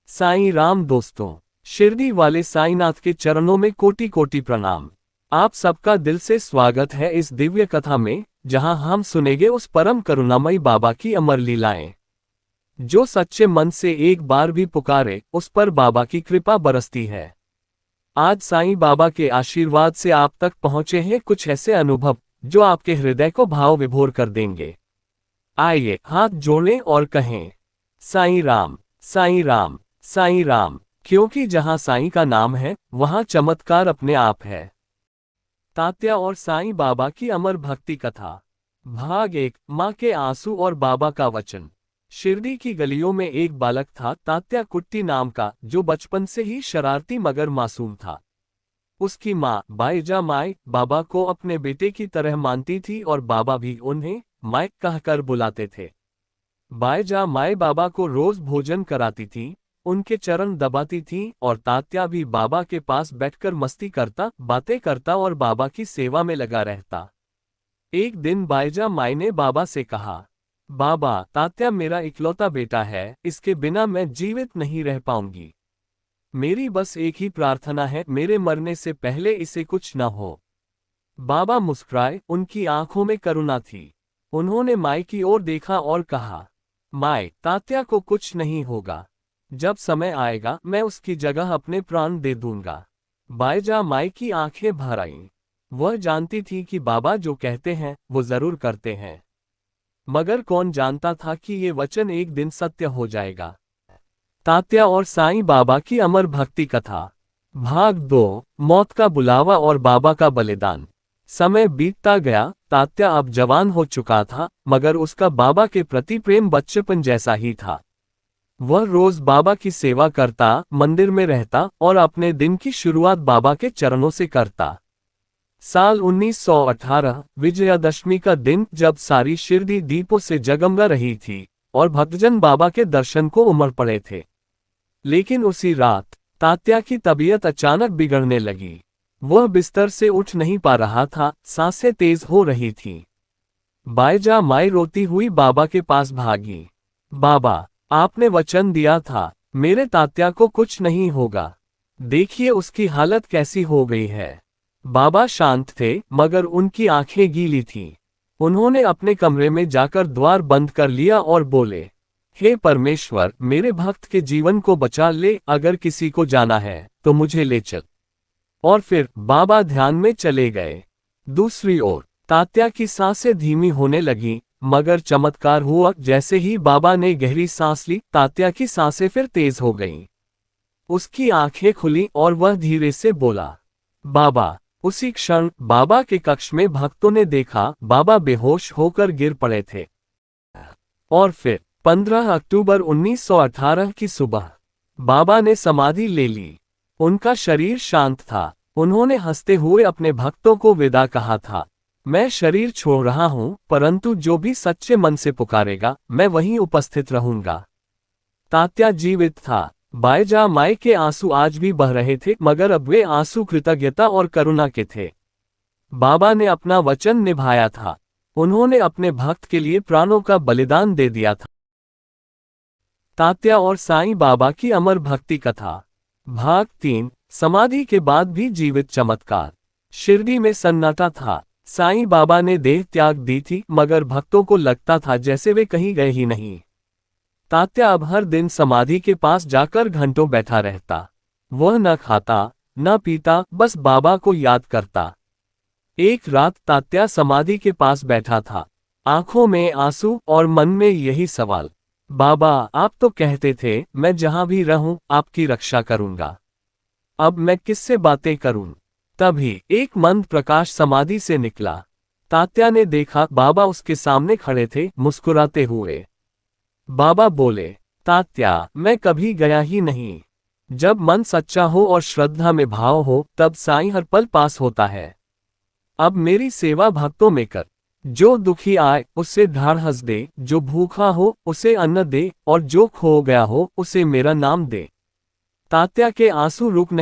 साईं राम दोस्तों, शिरडी वाले साईंनाथ के चरणों में कोटि कोटि प्रणाम। आप सबका दिल से स्वागत है इस दिव्य कथा में, जहां हम सुनेंगे उस परम करुणामयी बाबा की अमर लीलाएं। जो सच्चे मन से एक बार भी पुकारे, उस पर बाबा की कृपा बरसती है। आज साईं बाबा के आशीर्वाद से आप तक पहुंचे हैं कुछ ऐसे अनुभव जो आपके हृदय को भाव विभोर कर देंगे। आइए हाथ जोड़ें और कहें, साईं राम, साईं राम, साईं राम, क्योंकि जहां साईं का नाम है, वहां चमत्कार अपने आप है। तात्या और साईं बाबा की अमर भक्ति कथा। भाग 1, माँ के आंसू और बाबा का वचन। शिरडी की गलियों में एक बालक था, तात्या कुट्टी नाम का, जो बचपन से ही शरारती मगर मासूम था। उसकी माँ बाईजा माई बाबा को अपने बेटे की तरह मानती थी और बाबा भी उन्हें माई कहकर बुलाते थे। बाईजा माई बाबा को रोज भोजन कराती थी, उनके चरण दबाती थी और तात्या भी बाबा के पास बैठकर मस्ती करता, बातें करता और बाबा की सेवा में लगा रहता। एक दिन बाईजा माई ने बाबा से कहा, बाबा, तात्या मेरा इकलौता बेटा है, इसके बिना मैं जीवित नहीं रह पाऊंगी। मेरी बस एक ही प्रार्थना है, मेरे मरने से पहले इसे कुछ न हो। बाबा मुस्कुराए, उनकी आंखों में करुणा थी। उन्होंने माई की ओर देखा और कहा, माई, तात्या को कुछ नहीं होगा। जब समय आएगा मैं उसकी जगह अपने प्राण दे दूंगा। बाईजा माई की आंखें भर आईं। वह जानती थी कि बाबा जो कहते हैं वो जरूर करते हैं, मगर कौन जानता था कि ये वचन एक दिन सत्य हो जाएगा। तात्या और साईं बाबा की अमर भक्ति कथा। भाग 2, मौत का बुलावा और बाबा का बलिदान। समय बीतता गया, तात्या अब जवान हो चुका था, मगर उसका बाबा के प्रति प्रेम बचपन जैसा ही था। वह रोज बाबा की सेवा करता, मंदिर में रहता और अपने दिन की शुरुआत बाबा के चरणों से करता। साल 1918, विजयादशमी का दिन, जब सारी शिरडी दीपों से जगमगा रही थी और भक्तजन बाबा के दर्शन को उमड़ पड़े थे। लेकिन उसी रात तात्या की तबीयत अचानक बिगड़ने लगी। वह बिस्तर से उठ नहीं पा रहा था, सांसें तेज हो रही थीं। बाईजा माई रोती हुई बाबा के पास भागी। बाबा, आपने वचन दिया था, मेरे तात्या को कुछ नहीं होगा। देखिए उसकी हालत कैसी हो गई है। बाबा शांत थे, मगर उनकी आंखें गीली थीं। उन्होंने अपने कमरे में जाकर द्वार बंद कर लिया और बोले, हे परमेश्वर, मेरे भक्त के जीवन को बचा ले, अगर किसी को जाना है तो मुझे ले चल। और फिर बाबा ध्यान में चले गए। दूसरी ओर तात्या की सांसें धीमी होने लगीं, मगर चमत्कार हुआ। जैसे ही बाबा ने गहरी सांस ली, तात्या की सांसें फिर तेज हो गईं। उसकी आंखें खुली और वह धीरे से बोला, बाबा। उसी क्षण बाबा के कक्ष में भक्तों ने देखा, बाबा बेहोश होकर गिर पड़े थे। और फिर 15 अक्टूबर 1918 की सुबह बाबा ने समाधि ले ली। उनका शरीर शांत था। उन्होंने हंसते हुए अपने भक्तों को विदा कहा था, मैं शरीर छोड़ रहा हूं, परंतु जो भी सच्चे मन से पुकारेगा, मैं वहीं उपस्थित रहूंगा। तात्या जीवित था। बाईजा माई के आंसू आज भी बह रहे थे, मगर अब वे आंसू कृतज्ञता और करुणा के थे। बाबा ने अपना वचन निभाया था। उन्होंने अपने भक्त के लिए प्राणों का बलिदान दे दिया था। तात्या और साईं बाबा की अमर भक्ति कथा। भाग 3, समाधि के बाद भी जीवित चमत्कार। शिरडी में सन्नाटा था। साईं बाबा ने देह त्याग दी थी, मगर भक्तों को लगता था जैसे वे कहीं गए ही नहीं। तात्या अब हर दिन समाधि के पास जाकर घंटों बैठा रहता। वह न खाता न पीता, बस बाबा को याद करता। एक रात तात्या समाधि के पास बैठा था, आंखों में आंसू और मन में यही सवाल, बाबा, आप तो कहते थे मैं जहां भी रहूं आपकी रक्षा करूंगा। अब मैं किससे बातें करूं? तभी एक मंद प्रकाश समाधि से निकला। तात्या ने देखा, बाबा उसके सामने खड़े थे, मुस्कुराते हुए। बाबा बोले, तात्या, मैं कभी गया ही नहीं। जब मन सच्चा हो और श्रद्धा में भाव हो, तब साईं हर पल पास होता है। अब मेरी सेवा भक्तों में कर। जो दुखी आए उसे ढाढ़स दे, जो भूखा हो उसे अन्न दे, और जो खो गया हो उसे मेरा नाम दे। तात्या के आंसू रुक नहीं